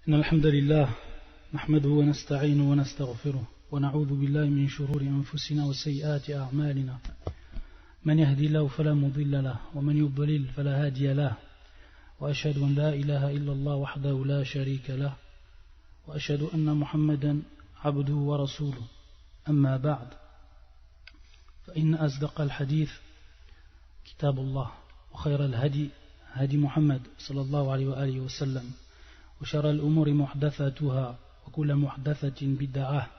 إن الحمد لله نحمده ونستعينه ونستغفره ونعوذ بالله من شرور أنفسنا وسيئات أعمالنا من يهدي الله فلا مضل له ومن يضلل فلا هادي له وأشهد أن لا إله إلا الله وحده لا شريك له وأشهد أن محمدا عبده ورسوله أما بعد فإن أصدق الحديث كتاب الله وخير الهدي هدي محمد صلى الله عليه وآله وسلم وشر الأمور محدثاتها وكل محدثة بدعة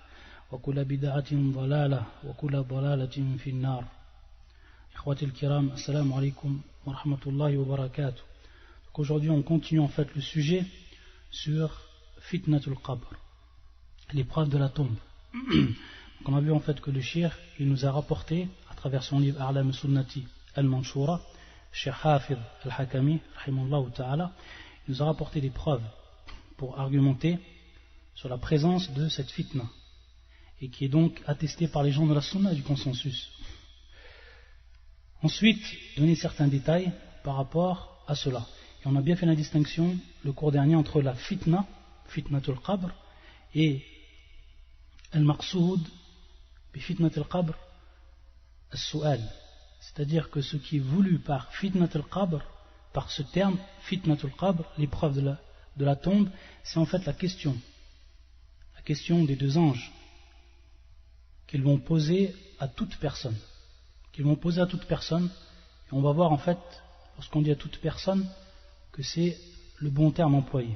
وكل بدعة ضلالة وكل ضلالة في النار. إخواتي الكرام, assalamu alaikum wa rahmatullahi wa barakatuh. Aujourd'hui on continue en fait le sujet sur fitnatul qabr, l'épreuve de la tombe. Donc on a vu en fait que le cheikh il nous a rapporté à travers son livre A'lam Sunnati al-Manshura, Cheikh Hafid al-Hakami rahimahullah ta'ala, il nous a rapporté des preuves pour argumenter sur la présence de cette fitna et qui est donc attestée par les gens de la sunna du consensus. Ensuite, donner certains détails par rapport à cela. Et on a bien fait la distinction le cours dernier entre la fitnatul qabr, et al-maqsoud bi fitnatul qabr as-su'al. C'est-à-dire que ce qui est voulu par fitnatul qabr, par ce terme fitnatul qabr, l'épreuve de la tombe, c'est en fait la question des deux anges qu'ils vont poser à toute personne. Et on va voir en fait, lorsqu'on dit à toute personne, que c'est le bon terme employé.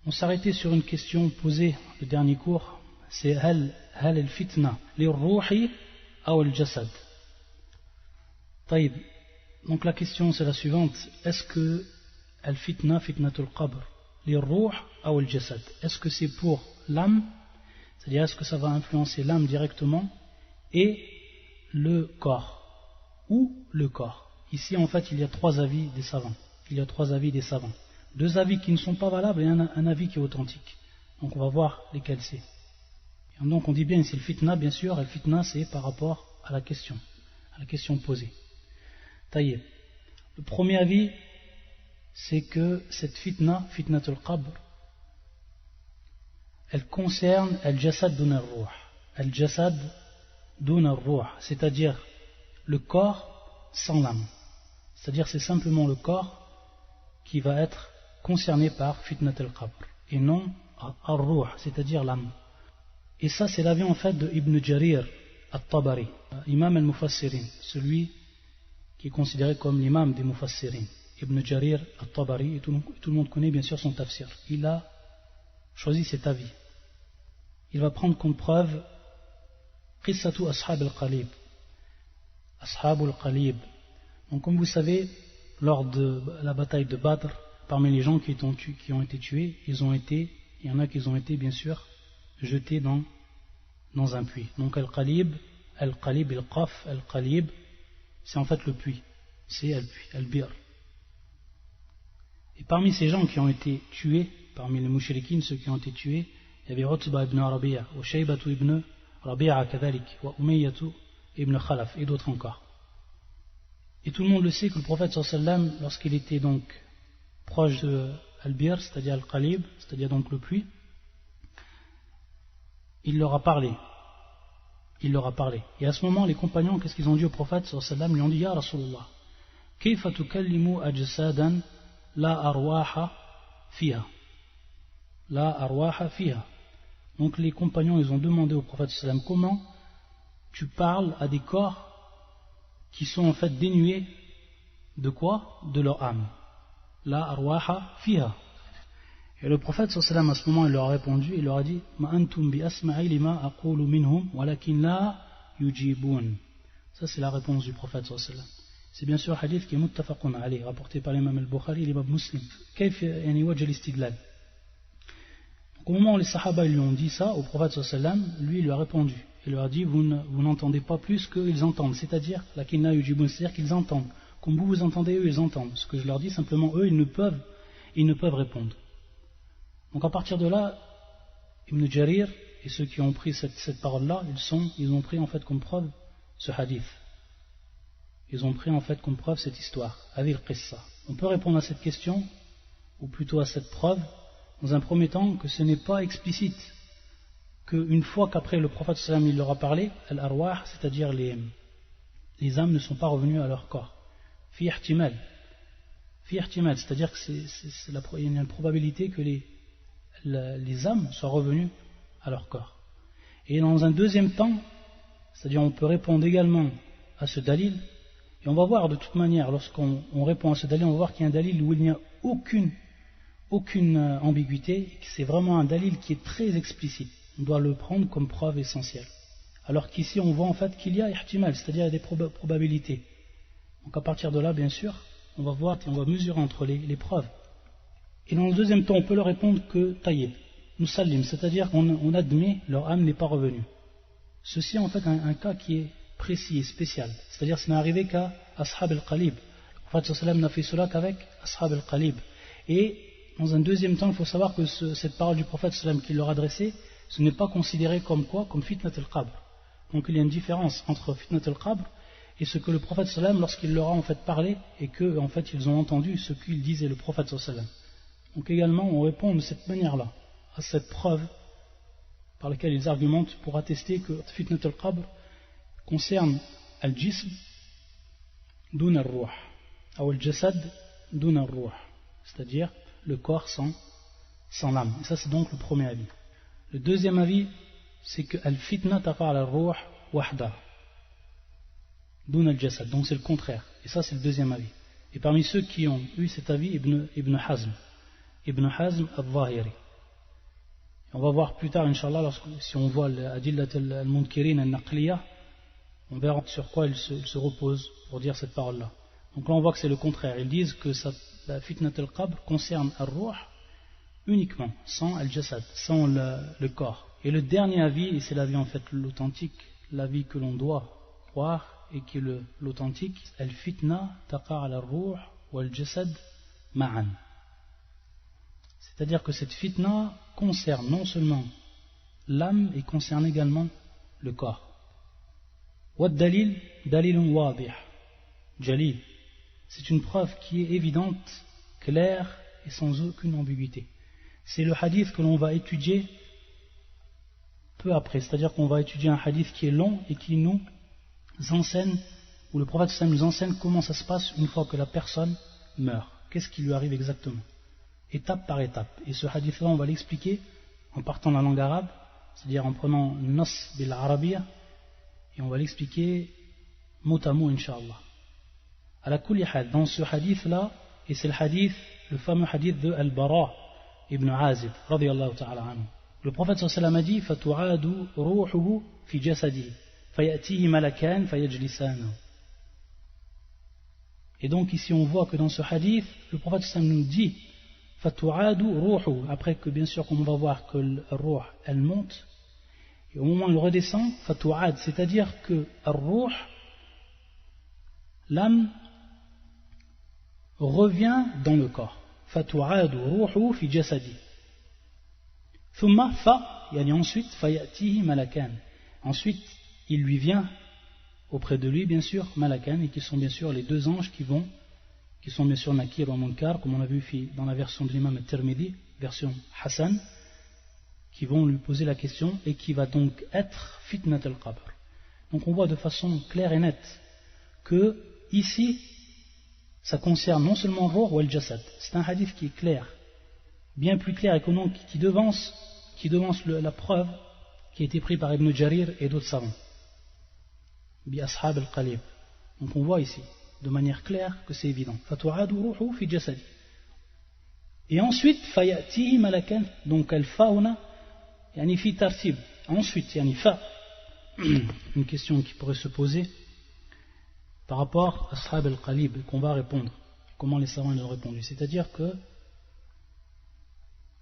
On s'arrêtait sur une question posée le dernier cours, c'est hal al-fitna lir-ruhi aw al-jasad. Taïb. Donc la question c'est la suivante, est-ce que al-fitna, fitnatul qabr, lir-ruh aw al-jasad, est-ce que c'est pour l'âme, c'est-à-dire est-ce que ça va influencer l'âme directement, et le corps, ou le corps. Ici en fait il y a trois avis des savants. Deux avis qui ne sont pas valables et un avis qui est authentique. Donc on va voir lesquels c'est. Et donc on dit bien c'est le fitna, bien sûr, et le fitna c'est par rapport à la question posée. Taïeb. Le premier avis c'est que cette fitnatul qabr, elle concerne al-jasad dun ar-ruh. Al-jasad dun ar-ruh, c'est-à-dire le corps sans l'âme. C'est-à-dire c'est simplement le corps qui va être concerné par fitnatul qabr et non ar-ruh, c'est-à-dire l'âme. Et ça c'est l'avis en fait de Ibn Jarir al-Tabari, imam al-Mufassirin, celui qui est considéré comme l'imam des Mufassirin. Ibn Jarir al-Tabari, et tout le monde connaît bien sûr son tafsir. Il a choisi cet avis. Il va prendre comme preuve Qissatu Ashab al-Qalib. Ashab al-Qalib. Donc comme vous savez, lors de la bataille de Badr, parmi les gens qui ont été tués, il y en a qui ont été bien sûr jetés dans un puits. Donc al-Qalib, al-Qaf, al-Qalib, c'est en fait le puits. C'est al-Bir. Et parmi ces gens qui ont été tués, parmi les mushrikines, ceux qui ont été tués, il y avait Utba ibn Rabi'a, ou Shaybatu ibn Rabi'a kadhalik, wa Umayyatu ibn Khalaf, et d'autres encore. Et tout le monde le sait que le prophète sallam, lorsqu'il était donc proche de Al-Bir, c'est-à-dire Al-Qalib, c'est-à-dire donc le puits, il leur a parlé. Et à ce moment, les compagnons, qu'est-ce qu'ils ont dit au prophète sallam, lui ont dit, Ya Rasulullah, kayfa tukallimu ajsadan la arwaha fiha. Donc les compagnons ils ont demandé au prophète sallam, comment tu parles à des corps qui sont en fait dénués de quoi? De leur âme. La arwaha fiha. Et le prophète sallam à ce moment il leur a répondu, il leur a dit ma antum bi asma'i lima aqulu minhum walakin la yujibun. Ça c'est la réponse du prophète sallam. C'est bien sûr un hadith qui est muttafaqun alayh, rapporté par l'imam al-Bukhari et l'imam Muslim. Kayf yani wajh al-istidlal. Au moment où les sahaba lui ont dit ça au prophète sallam, lui il lui a répondu. Il leur a dit vous n'entendez pas plus qu'ils entendent, c'est-à-dire la kinna yujibun, c'est-à-dire qu'ils entendent. Comme vous entendez, eux ils entendent. Ce que je leur dis simplement, eux ils ne peuvent répondre. Donc à partir de là, Ibn Jarir et ceux qui ont pris cette parole-là, ils ont pris en fait comme preuve ce hadith. Ils ont pris en fait comme preuve cette histoire. Adil Qissa. On peut répondre à cette question, ou plutôt à cette preuve, dans un premier temps, que ce n'est pas explicite, qu'une fois qu'après le prophète sallam il leur a parlé, al-arwah, c'est-à-dire les âmes ne sont pas revenues à leur corps. Fi ihtimal, c'est-à-dire qu'il y a une probabilité que les âmes soient revenues à leur corps. Et dans un deuxième temps, c'est-à-dire on peut répondre également à ce dalil, et on va voir de toute manière, lorsqu'on répond à ce dalil, on va voir qu'il y a un dalil où il n'y a aucune ambiguïté, et que c'est vraiment un dalil qui est très explicite. On doit le prendre comme preuve essentielle. Alors qu'ici on voit en fait qu'il y a ihtimal, c'est-à-dire il y a des probabilités. Donc à partir de là, bien sûr, on va voir, on va mesurer entre les preuves. Et dans le deuxième temps, on peut leur répondre que tayyib, musallim, c'est-à-dire qu'on admet leur âme n'est pas revenue. Ceci est en fait un cas qui est précis et spécial. C'est-à-dire ce n'est arrivé qu'à Ashab al-Qalib. Le prophète sallam n'a fait cela qu'avec Ashab al-Qalib. Et dans un deuxième temps, il faut savoir que cette parole du prophète sallam qu'il leur adressait, ce n'est pas considéré comme quoi? Comme fitnat al-qabr. Donc il y a une différence entre fitnat al-qabr et ce que le prophète sallam, lorsqu'il leur a en fait parlé, et que en fait ils ont entendu ce qu'il disait le prophète sallam. Donc également on répond de cette manière-là à cette preuve par laquelle ils argumentent pour attester que fitnat al-qabr concerne al-jism dun al-ruh ou al-jasad dun al-ruh, c'est-à-dire le corps sans l'âme. Et ça c'est donc le premier avis. Le deuxième avis, c'est que al-fitna taqa ala al-ruh wahda dun al-jasad, donc c'est le contraire. Et ça c'est le deuxième avis. Et parmi ceux qui ont eu cet avis, Ibn Hazm al-Zahiri. On va voir plus tard, Inch'Allah, si on voit l'adillat al-munkirin al-naqliya, on verra sur quoi il se repose pour dire cette parole-là. Donc là on voit que c'est le contraire. Ils disent que la fitnat al-qabr concerne al-ruh uniquement, sans al-jasad, sans le corps. Et le dernier avis, et c'est l'avis en fait l'authentique, l'avis que l'on doit croire et qui est l'authentique, al-fitna taqa ala al-ruh wa al-jasad ma'an. C'est-à-dire que cette fitna concerne non seulement l'âme et concerne également le corps. Wad-dalil, dalilun wadih, jalil. C'est une preuve qui est évidente, claire et sans aucune ambiguïté. C'est le hadith que l'on va étudier peu après, c'est-à-dire qu'on va étudier un hadith qui est long et qui nous enseigne, où le prophète sallam nous enseigne comment ça se passe une fois que la personne meurt. Qu'est-ce qui lui arrive exactement, étape par étape. Et ce hadith-là, on va l'expliquer en partant de la langue arabe, c'est-à-dire en prenant nas bil arabiyya, et on va l'expliquer mot à mot, Inch'Allah. À la kulli hal, dans ce hadith-là, et c'est le fameux hadith de Al-Bara ibn Azib, radiyallahu ta'ala anhu. Le prophète sallallahu alayhi wa sallam a dit فَتُعَادُ رُوحُهُ فِي جَسَدِهِ فَيَأْتِيهِ مَلَكَانِ فَيَجْلِسَانَهُ. Et donc ici on voit que dans ce hadith, le prophète sallallahu alayhi wa sallam nous dit فَتُعَادُ رُوحُهُ, après que bien sûr comme on va voir que le ruh elle monte, et au moment où il redescend, فَتُعَاد, c'est-à-dire que le ruh, l'âme, revient dans le corps. فَتُعَادُ رُوحُهُ فِي جَسَدِهِ ثم يعني ensuite فَيَأْتِيهِ مَلَكَانِ. Ensuite il lui vient auprès de lui bien sûr malakan, et qui sont bien sûr les deux anges qui sont bien sûr Nakir ou Munkar, comme on a vu dans la version de l'imam al-Tirmidhi, version Hassan, qui vont lui poser la question et qui va donc être fitnat al-qabr. Donc on voit de façon claire et nette que ici ça concerne non seulement le ruh ou al-jasad. C'est un hadith qui est clair, bien plus clair et qui devance la preuve qui a été prise par Ibn Jarir et d'autres savants. Bi ashab al-qalib. Donc on voit ici de manière claire que c'est évident. Fatu'adu ruhu fi jasadi. Et ensuite fayatihi malakan, donc al-fauna yani fi tartib. Ensuite yani fa, une question qui pourrait se poser par rapport à ashab al-qalib, qu'on va répondre. Comment les savants ont répondu. C'est-à-dire que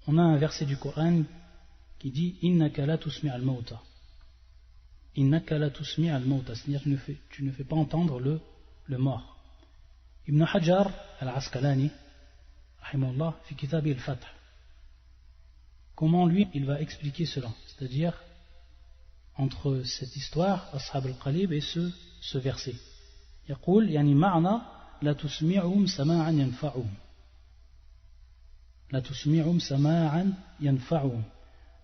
on a un verset du Coran qui dit innaka la tusmi' al-mauta. Innaka la tusmi' al-mauta, c'est-à-dire tu ne fais pas entendre le mort. Ibn Hajar al-Asqalani rahimahullah fi kitab al-Fath, comment lui il va expliquer cela, c'est-à-dire entre cette histoire ashab al-qalib et ce verset. يقول يعني معنى لا تسمعهم سماعا ينفعهم. La tusmi'um sama'an yanfa'um.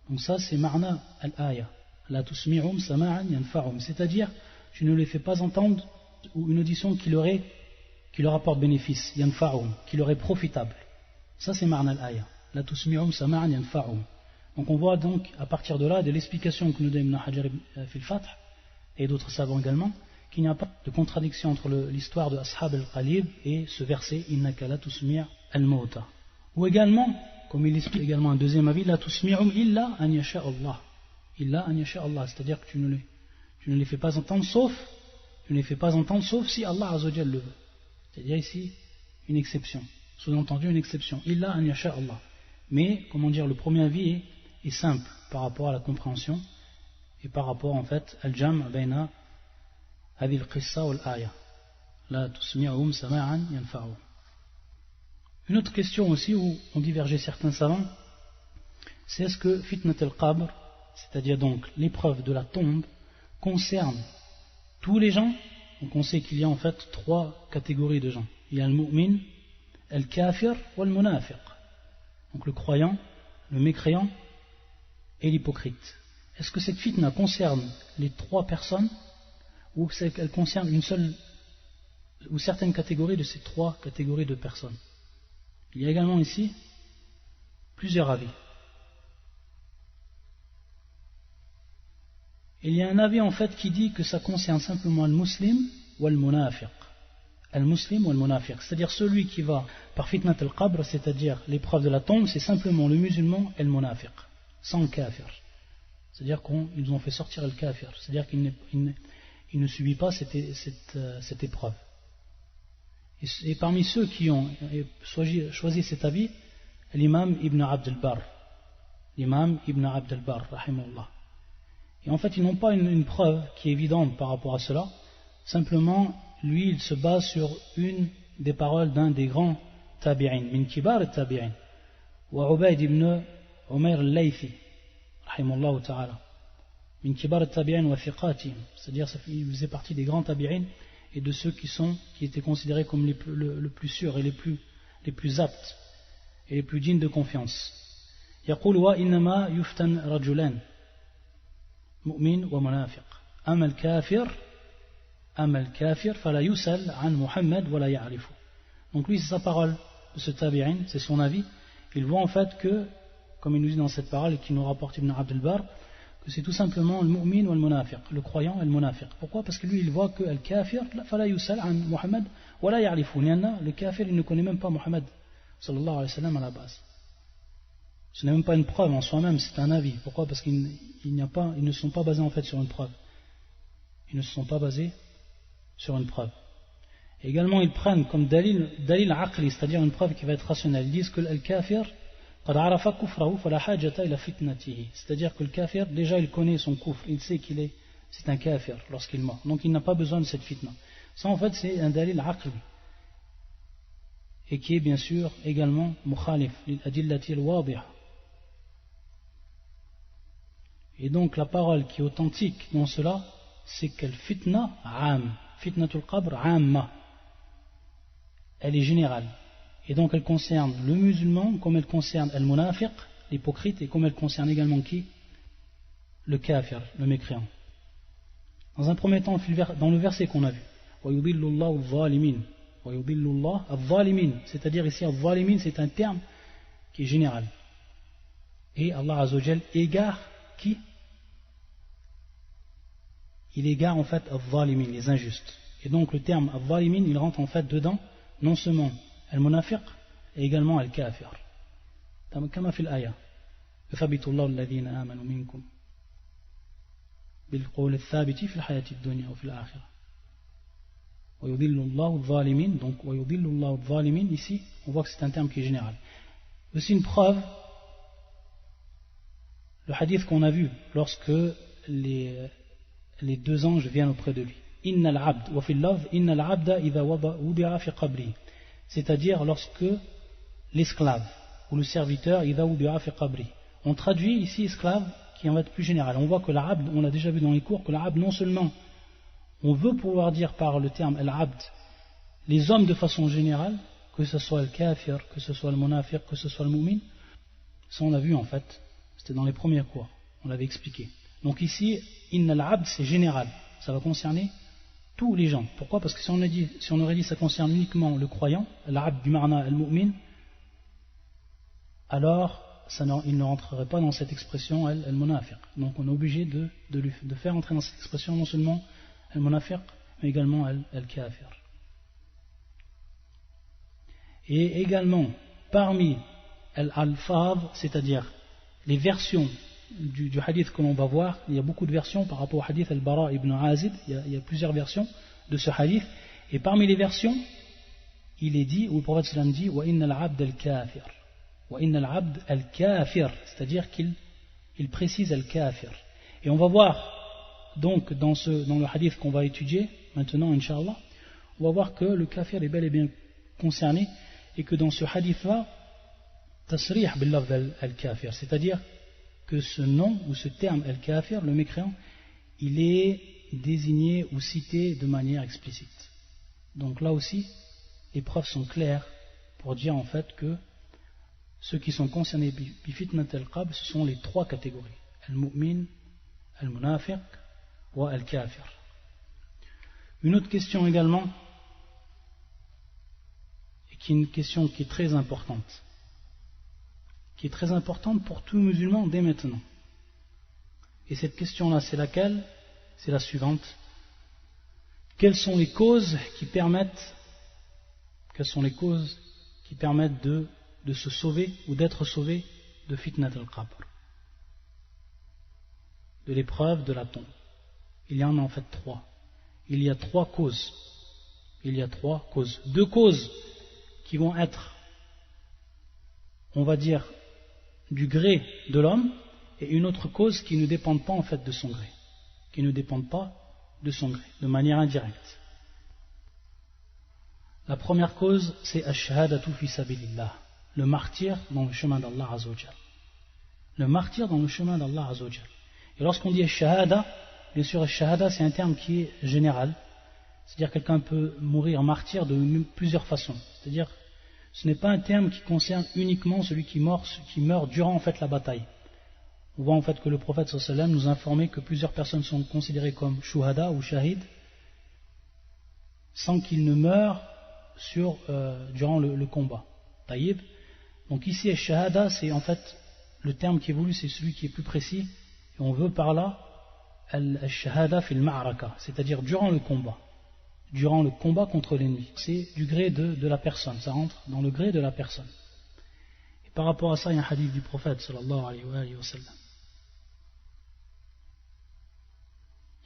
Donc ça c'est ma'na al-aya. La tusmi'um sama'an yanfa'um. C'est-à-dire, tu ne les fais pas entendre ou une audition qui leur apporte bénéfice, yanfa'um, qui leur est profitable. Ça c'est ma'na al-aya. La tusmi'um sama'an yanfa'um. Donc on voit donc à partir de là, de l'explication que nous donne Ibn Hajar fil Fath et d'autres savants également, qu'il n'y a pas de contradiction entre l'histoire de Ashab al-Qalib et ce verset Innaka la tusmi' al-mauta. Ou également, comme il explique également un deuxième avis, la tusmi'um illa an yasha Allah. Illa an yasha Allah, c'est-à-dire que tu ne les fais pas entendre sauf si Allah Azzawajal le veut. C'est-à-dire ici une exception, sous-entendu une exception. Illa an yasha Allah. Mais, comment dire, le premier avis est simple par rapport à la compréhension et par rapport en fait al-jam' bayna hadhihi al-qissa wal-aya. La tusmi'um sama'an yanfa'u. Une autre question aussi où ont divergé certains savants, c'est est-ce que fitnat al-qabr, c'est-à-dire donc l'épreuve de la tombe, concerne tous les gens? Donc on sait qu'il y a en fait 3 catégories de gens. Il y a le mu'min, le kafir ou le munafiq. Donc le croyant, le mécréant et l'hypocrite. Est-ce que cette fitna concerne les 3 personnes ou qu'elle concerne une seule ou certaines catégories de ces 3 catégories de personnes? Il y a également ici plusieurs avis. Il y a un avis en fait qui dit que ça concerne simplement le muslim ou le munafiq. Al-muslim ou al-munafiq, c'est-à-dire celui qui va par fitnat al-qabr, c'est-à-dire l'épreuve de la tombe, c'est simplement le musulman et le munafiq, sans le kafir. C'est-à-dire qu'ils ont fait sortir le kafir, c'est-à-dire qu'il ne subit pas cette épreuve. Et parmi ceux qui ont choisi cet avis, l'imam Ibn Abd al-Barr. L'imam Ibn Abd al-Barr, rahimahullah. Et en fait, ils n'ont pas une preuve qui est évidente par rapport à cela. Simplement, lui, il se base sur une des paroles d'un des grands tabi'in, min kibar al-tabi'in, wa Ubayd ibn Umayr al-Laythi, rahimahullah ta'ala, min kibar al-tabi'in wa thiqatihim, c'est-à-dire qu'il faisait partie des grands tabi'in et de ceux qui étaient considérés comme le plus sûrs et les plus aptes et les plus dignes de confiance. يقول وإنما يفتن رجلان مؤمن ومنافق أما الكافر فلا يسأل عن محمد ولا يعرفه. Donc lui c'est sa parole de ce tabi'in, c'est son avis. Il voit en fait que, comme il nous dit dans cette parole et qui nous rapporte Ibn Abd al-Barr, que c'est tout simplement le mu'min ou le munafiq, le croyant et le munafiq. Pourquoi? Parce que lui il voit que le kafir fala yusal an Muhammad wala ya'rifu. Le kafir il ne connaît même pas Muhammad sallallahu alayhi wa sallam à la base. Ce n'est même pas une preuve en soi-même, c'est un avis. Pourquoi? Parce qu'ils ne sont pas basés en fait sur une preuve. Ils ne se sont pas basés sur une preuve. Et également ils prennent comme dalil aqli, c'est-à-dire une preuve qui va être rationnelle. Ils disent que le kafir c'est-à-dire que le kafir, déjà il connaît son kufr, il sait c'est un kafir lorsqu'il meurt, donc il n'a pas besoin de cette fitna. Ça en fait c'est un dalil aqli, et qui est bien sûr également mukhalif l'adillati al-wadiha. Et donc la parole qui est authentique dans cela, c'est que le fitna fitnatul qabr amma, elle est générale. Et donc elle concerne le musulman comme elle concerne le munafiq, l'hypocrite, et comme elle concerne également qui? Le kafir, le mécréant. Dans un premier temps, dans le verset qu'on a vu, c'est-à-dire ici al-zalimin, c'est un terme qui est général. Et Allah Azzawajal égare qui? Il égare en fait al-zalimin, les injustes. Et donc le terme al-zalimin, il rentre en fait dedans non seulement al-munafiq et également al-kafir. كما في الآية يثبت الله الذين آمنوا منكم بالقول الثابت في الحياة الدنيا وفي الآخرة ويضل الله الظالمين. Donc ويضل الله الظالمين, ici on voit que c'est un terme qui est général. Aussi une preuve, le hadith qu'on a vu lorsque les 2 anges viennent auprès de lui. Inna al-abd wa fil lafz inna al-abda idha wudi'a fi qabri, c'est-à-dire lorsque l'esclave ou le serviteur idha wudi'a fi qabri. On traduit ici esclave qui en va être plus général. On voit que l'abd, on l'a déjà vu dans les cours, que l'abd non seulement on veut pouvoir dire par le terme al-abd les hommes de façon générale, que ce soit le kafir, que ce soit le munafiq, que ce soit le mu'min, ça on a vu en fait, c'était dans les premiers cours, on l'avait expliqué. Donc ici, inna al-abd c'est général, ça va concerner tous les gens. Pourquoi? Parce que si on aurait dit ça concerne uniquement le croyant, l'abd du marna al-mu'min, alors il ne rentrerait pas dans cette expression al-munafiq. Donc on est obligé de faire entrer dans cette expression non seulement al-munafiq, mais également al-kafir. Et également, parmi al-alfaz, c'est-à-dire les versions du hadith que l'on va voir, il y a beaucoup de versions par rapport au hadith al-Bara ibn Azib, il y a plusieurs versions de ce hadith, et parmi les versions, il est dit, où le prophète sallam dit, wa inna al-abd al-kafir. Wa inna al-abd al-kafir, c'est-à-dire qu'il précise al-kafir. Et on va voir, donc, dans le hadith qu'on va étudier, maintenant, Inch'Allah, on va voir que le kafir est bel et bien concerné, et que dans ce hadith-là, tasrih bil-lafz al-kafir, c'est-à-dire que ce nom ou ce terme al-kafir, le mécréant, il est désigné ou cité de manière explicite. Donc là aussi, les preuves sont claires pour dire en fait que ceux qui sont concernés bi fitnat al-qabr, ce sont les trois catégories, al-mu'min, al-munafiq ou al-kafir. Une autre question également, qui est une question qui est très importante, pour tout musulman dès maintenant. Et cette question-là, c'est laquelle? C'est la suivante. Quelles sont les causes qui permettent de se sauver ou d'être sauvé de fitnat al-qabr, de l'épreuve de la tombe? Il y en a en fait trois. Il y a trois causes. Deux causes qui vont être, on va dire, du gré de l'homme, et une autre cause qui ne dépend pas en fait de son gré, de manière indirecte. La première cause, c'est ash-shahadatu fi sabilillah, le martyr dans le chemin d'Allah Azza wa Jal. Et lorsqu'on dit ash-shahada, bien sûr ash-shahada c'est un terme qui est général, c'est-à-dire quelqu'un peut mourir martyr de plusieurs façons. C'est-à-dire, ce n'est pas un terme qui concerne uniquement celui qui meurt durant en fait la bataille. On voit en fait que le prophète sallallahu alayhi wa sallam nous informait que plusieurs personnes sont considérées comme shuhada ou shahid sans qu'ils ne meurent durant le combat. Taïb. Donc ici, shahada, c'est en fait le terme qui est voulu, c'est celui qui est plus précis, et on veut par là al-shahada fil ma'raka, c'est-à-dire durant le combat contre l'ennemi. C'est du gré de la personne, ça rentre dans le gré de la personne. Et par rapport à ça, il y a un hadith du prophète sallallahu alayhi wa sallam.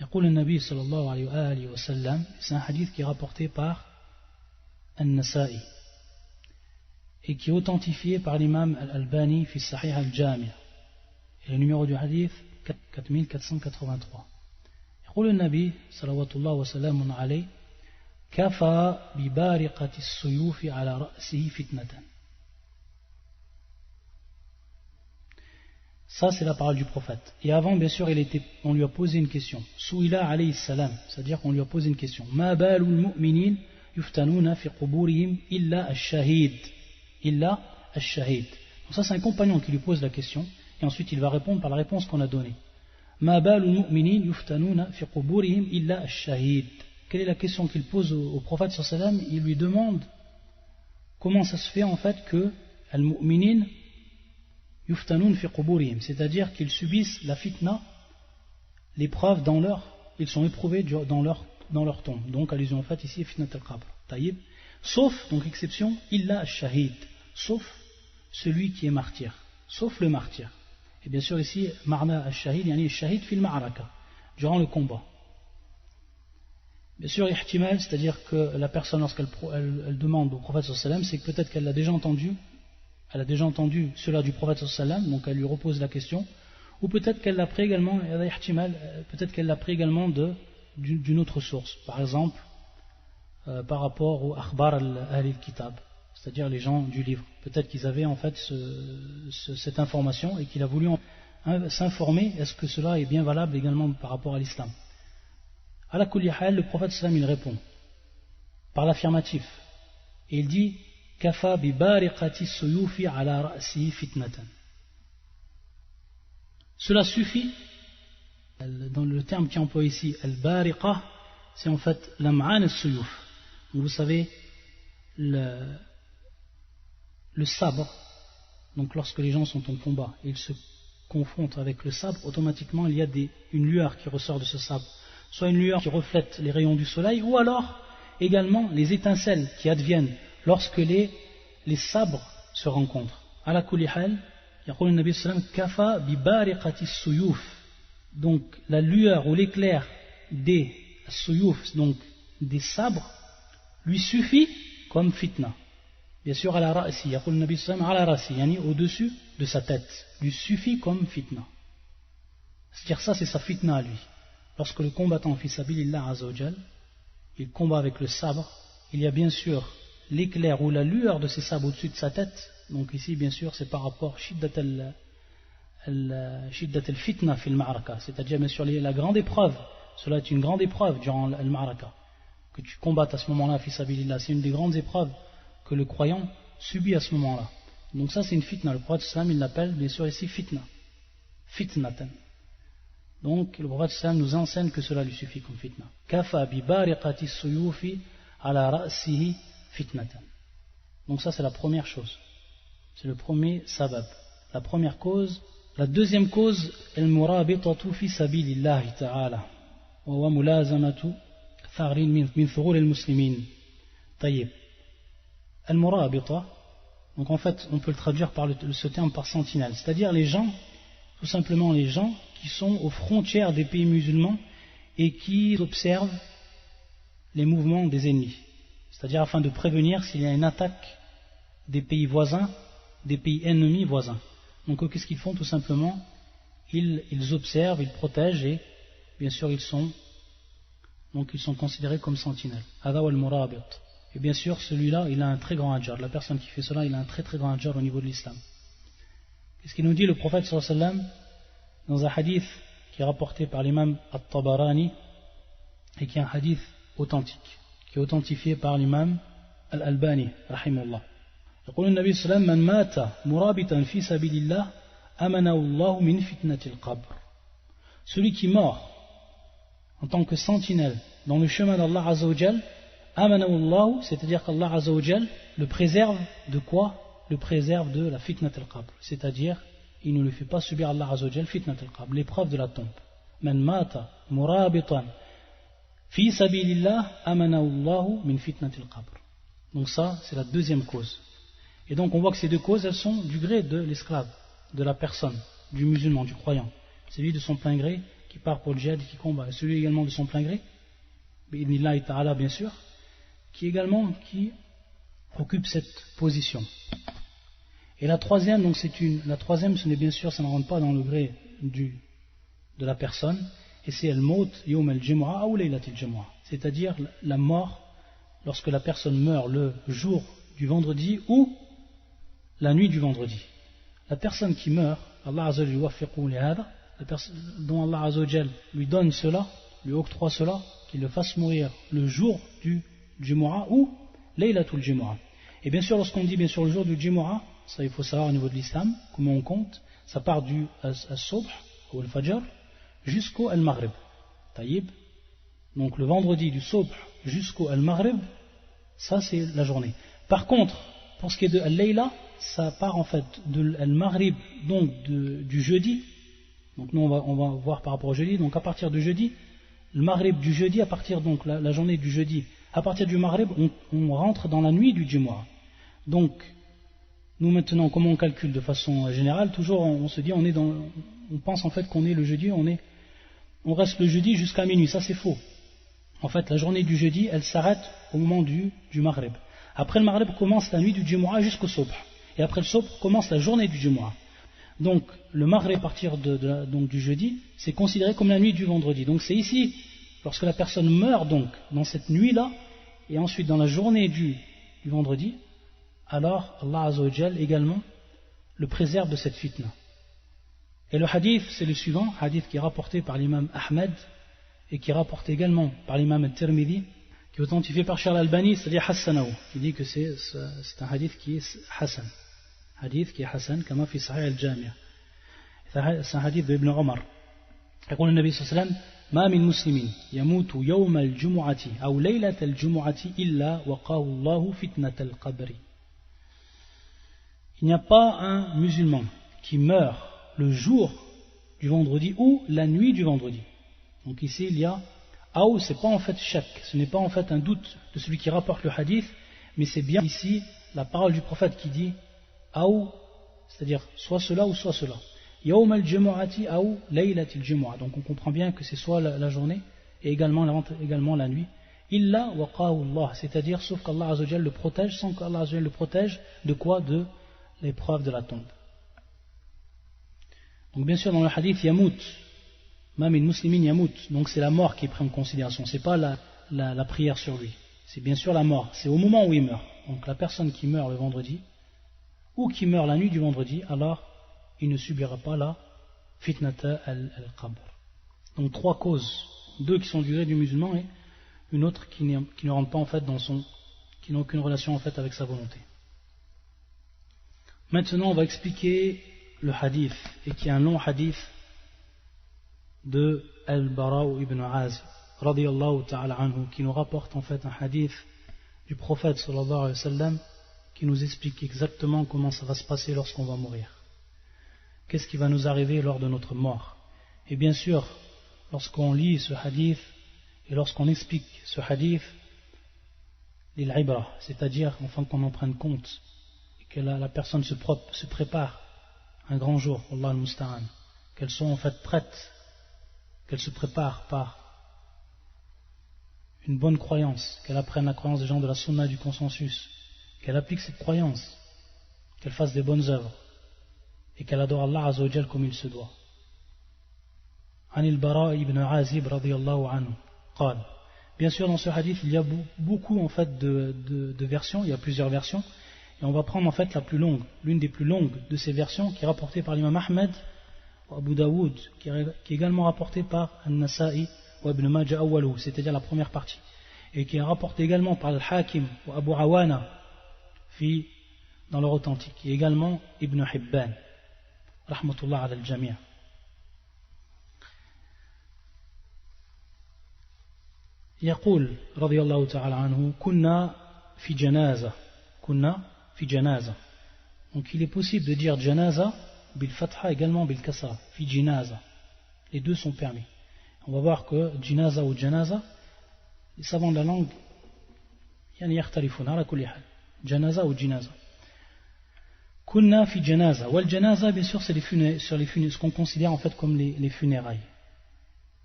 يقول النبي صلى الله عليه وآله وسلم, c'est un hadith qui est rapporté par An-Nasa'i et qui est authentifié par l'imam Al-Albani fi Sahih Al-Jami', et le numéro du hadith 4483. يقول النبي صلوات الله وسلامه عليه كفى ببارقة السيوف على رأسه فتنة. Ça c'est la parole du prophète. Et avant bien sûr on lui a posé une question. Souila alayhi salam, c'est-à-dire qu'on lui a posé une question. Ma balul mu'minin yuftanuna fi quburihim illa ash-shahid. Donc ça c'est un compagnon qui lui pose la question et ensuite il va répondre par la réponse qu'on a donnée. Ma balul mu'minin yuftanuna fi quburihim illa ash-shahid. Quelle est la question qu'il pose au prophète sallallahu alayhi wa sallam? Il lui demande comment ça se fait en fait que al-mu'minin yuftanun fi quburihim, c'est-à-dire qu'ils subissent la fitna, l'épreuve ils sont éprouvés dans leur tombe. Donc allusion en fait ici fitnat al-qabr. Taïb. Sauf, donc exception, illa ash-shahid, sauf celui qui est martyr, sauf le martyr. Et bien sûr ici marna ash-shahid, yani ash-shahid fil ma'araka, durant le combat. Bien sûr ihtimal, c'est-à-dire que la personne lorsqu'elle demande au prophète sallallahu alayhi wa sallam, c'est que peut-être qu'elle a déjà entendu cela du prophète sallallahu alayhi wa sallam, donc elle lui repose la question, ou peut-être qu'elle l'a pris également, d'une autre source, par exemple par rapport au akhbar al-kitab, c'est-à-dire les gens du livre. Peut-être qu'ils avaient en fait cette information et qu'il a voulu s'informer, est-ce que cela est bien valable également par rapport à l'islam. À la kulli hal, le prophète sallallahu alayhi wa sallam il répond par l'affirmatif et il dit كفى ببارقة السيوف على رأسه فتنة. Cela suffit, dans le terme qui est employé ici, al-bariqa, c'est en fait l'am'an al-suyuf. Vous savez, le sabre, donc lorsque les gens sont en combat et ils se confrontent avec le sabre, automatiquement il y a une lueur qui ressort de ce sabre, soit une lueur qui reflète les rayons du soleil, ou alors également les étincelles qui adviennent lorsque les sabres se rencontrent. Ala kulli hal, yaqul Nabi sallam kafa bi bariqati suyuf, donc la lueur ou l'éclair des suyuf, donc des sabres, lui suffit comme fitna. Bien sûr, à la ra'si, yaqul Nabi sallam ala ra'si, yani au-dessus de sa tête, lui suffit comme fitna. C'est-à-dire ça, c'est sa fitna à lui. Lorsque le combattant fi sabilillah azza wa jal, il combat avec le sabre, il y a bien sûr l'éclair ou la lueur de ces sabres au-dessus de sa tête. Donc ici, bien sûr, c'est par rapport shiddat al-fitna fil ma'araka, c'est-à-dire bien sûr la grande épreuve. Cela est une grande épreuve durant al-ma'araka. Que tu combattes à ce moment-là fi sabilillah, c'est une des grandes épreuves que le croyant subit à ce moment-là. Donc ça, c'est une fitna. Le prophète sallam, il l'appelle bien sûr ici fitna. Fitnatan. Donc le prophète sallam nous enseigne que cela lui suffit comme fitna. Kafa bi bariqati suyufi ala ra'sihi fitnatan. Donc ça, c'est la première chose. C'est le premier sabab. La première cause. La deuxième cause, al-murabitatu fi sabilillahi ta'ala. Wa huwa mulazamatu tharin min thurul al-muslimin. Tayyib. Al-murabita, donc en fait, on peut le traduire par ce terme par sentinelle. C'est-à-dire les gens, tout simplement les gens qui sont aux frontières des pays musulmans et qui observent les mouvements des ennemis. C'est-à-dire afin de prévenir s'il y a une attaque des pays voisins, des pays ennemis voisins. Donc qu'est-ce qu'ils font? Tout simplement, ils observent, ils protègent et bien sûr ils sont considérés comme sentinelles. Hada wal murabit. Et bien sûr celui-là il a un très grand ajr. La personne qui fait cela il a un très très grand ajr au niveau de l'islam. Qu'est-ce qu'il nous dit le prophète sallallahu alayhi wa sallam dans un hadith qui est rapporté par l'imam At-Tabarani et qui est un hadith authentique, qui est authentifié par l'imam Al-Albani rahimahullah. يقول النبي صلى الله عليه وسلم من مات مرابطا في سبيل الله أمنه الله من فتنة القبر. Celui qui meurt en tant que sentinelle dans le chemin d'Allah Azza wa Jal, amanahu Allah, c'est-à-dire qu'Allah Azza wa Jal le préserve de quoi? Le préserve de la fitnat al-qabr, c'est-à-dire il ne lui fait pas subir Allah Azza wa Jal fitnat al-qabr, l'épreuve de la tombe. Man mata murabitan fi sabilillah amanahu Allah min fitnat al-qabr. Donc ça c'est la deuxième cause. Et donc on voit que ces deux causes, elles sont du gré de l'esclave, de la personne, du musulman, du croyant. Celui de son plein gré qui part pour le djihad et qui combat. Et celui également de son plein gré, bi'idhnillahi ta'ala bien sûr, qui occupe cette position. Et la troisième, donc la troisième, ce n'est bien sûr, ça ne rentre pas dans le gré de la personne, et c'est al-maut yawm al-jumu'ah ou laylat al-jumu'ah, c'est-à-dire la mort lorsque la personne meurt le jour du vendredi ou la nuit du vendredi. La personne qui meurt, Allah Azza wa Jalla, dont Allah Azza wa Jalla lui donne cela, lui octroie cela, qu'il le fasse mourir le jour du Jumu'ah ou Laylatul Jumu'ah. Et bien sûr, lorsqu'on dit bien sûr le jour du Jumu'ah, ça il faut savoir au niveau de l'islam, comment on compte, ça part du As-Subh ou Al-Fajr jusqu'au Al-Maghrib. Taïb. Donc le vendredi du Subh jusqu'au Al-Maghrib, ça c'est la journée. Par contre, pour ce qui est de Al-Layla, ça part en fait de Al-Maghrib, donc du jeudi. Donc nous on va voir par rapport au jeudi. Donc à partir du jeudi, le Maghrib du jeudi, à partir donc la journée du jeudi, à partir du Maghrib, on rentre dans la nuit du Jumu'ah. Donc nous maintenant, comment on calcule de façon générale, toujours on se dit, on pense en fait qu'on est le jeudi, on reste le jeudi jusqu'à minuit. Ça c'est faux. En fait, la journée du jeudi, elle s'arrête au moment du Maghrib. Après le Maghrib commence la nuit du Jumu'ah jusqu'au Subh. Et après le Subh commence la journée du Jumu'ah. Donc le Maghrib à partir donc, du jeudi, c'est considéré comme la nuit du vendredi. Donc c'est ici, lorsque la personne meurt donc dans cette nuit-là, et ensuite dans la journée du vendredi, alors Allah Azza wa Jal également le préserve de cette fitna. Et le hadith, c'est le suivant, hadith qui est rapporté par l'imam Ahmed, et qui est rapporté également par l'imam Al-Tirmidhi, qui qui est authentifié par Cheikh Al-Albani, c'est-à-dire Hassanaou, qui dit que c'est un hadith qui est Hassan. Hadith qui est Hassan, kama fi Sahih al-Jami'. C'est un hadith de Ibn Omar. يقول النبي صلى الله عليه وسلم ما من مسلم يموت يوم الجمعة أو ليلة الجمعة إلا وقاه الله فتنة القبر. Il n'y a pas un musulman qui meurt le jour du vendredi ou la nuit du vendredi. Donc ici il y a Aou, c'est pas en fait shak, ce n'est pas en fait un doute de celui qui rapporte le hadith, mais c'est bien ici la parole du prophète qui dit Aou, c'est-à-dire soit cela ou soit cela. Yawm al-jumu'ati aou laylat al-jumu'ah. Donc on comprend bien que c'est soit la journée et également la nuit. Illa waqahu Allah, c'est-à-dire sauf qu'Allah Azza wa Jalla le protège, sans qu'Allah Azza wa Jalla le protège de quoi? De l'épreuve de la tombe. Donc bien sûr dans le hadith yamout, ma min muslimin yamout, donc c'est la mort qui est prise en considération, c'est pas la prière sur lui, c'est bien sûr la mort, c'est au moment où il meurt. Donc la personne qui meurt le vendredi ou qui meurt la nuit du vendredi, alors il ne subira pas la fitnata al-qabr. Donc trois causes, deux qui sont du gré du musulman et une autre qui ne rentre pas en fait qui n'a aucune relation en fait avec sa volonté. Maintenant on va expliquer le hadith, et qui est un long hadith de Al-Bara ibn Azib radiyallahu ta'ala anhu, qui nous rapporte en fait un hadith du prophète sallallahu alayhi wa sallam qui nous explique exactement comment ça va se passer lorsqu'on va mourir. Qu'est-ce qui va nous arriver lors de notre mort? Et bien sûr, lorsqu'on lit ce hadith et lorsqu'on explique ce hadith, l'ibra, c'est-à-dire enfin qu'on en prenne compte et que la personne se prépare un grand jour, Allah al-Musta'an, qu'elle soit en fait prête, qu'elle se prépare par une bonne croyance, qu'elle apprenne la croyance des gens de la sunna du consensus, qu'elle applique cette croyance, qu'elle fasse des bonnes œuvres et qu'elle adore Allah Azza wa Jal comme il se doit. Anil Bara ibn Azib radiyallahu anhu قال. Bien sûr dans ce hadith il y a beaucoup en fait de versions, il y a plusieurs versions, et on va prendre en fait la plus longue, l'une des plus longues de ces versions qui est rapportée par l'imam Ahmed ou Abu Daoud, qui est également rapportée par An-Nasa'i ou Ibn Majah awwalu, c'est-à-dire la première partie, et qui est rapportée également par Al-Hakim ou Abu Awana dans leur authentique, et également Ibn Hibban rahmatullah ala al-jami'. يقول رضي الله تعالى عنه كنا في جنازة. Donc il est possible de dire janaza bil fatha également bil kasra, fi jinaza. Les deux sont permis. On va voir que jinaza ou janaza, les savants de la langue yani yakhtalifun ala kulli hal. Janaza ou jinaza. Kunna fi janaza. Wal janaza bien sûr c'est les funérailles, ce qu'on considère en fait comme les funérailles.